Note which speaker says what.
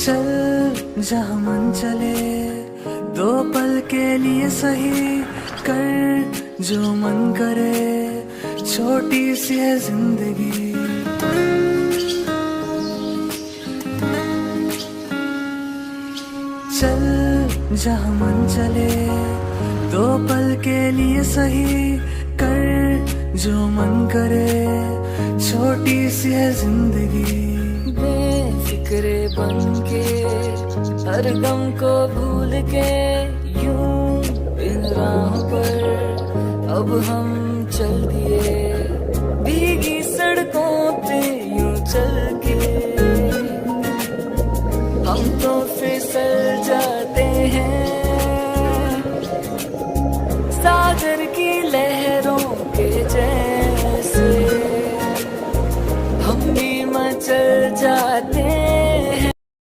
Speaker 1: चल जहाँ मन चले, दो पल के लिए सही, कर जो मन करे, छोटी सी है जिंदगी। चल जहाँ मन चले, दो पल के लिए सही, कर जो मन करे, छोटी सी है जिंदगी।
Speaker 2: बेफिक्रे बन के हर गम को भूल के, यूं इन राहों पर अब हम चल दिए, भीगी सड़कों पे यूं चल के हम तो फिसल जाते हैं सागर की लहरों के जैसे, हम भी मचल जाते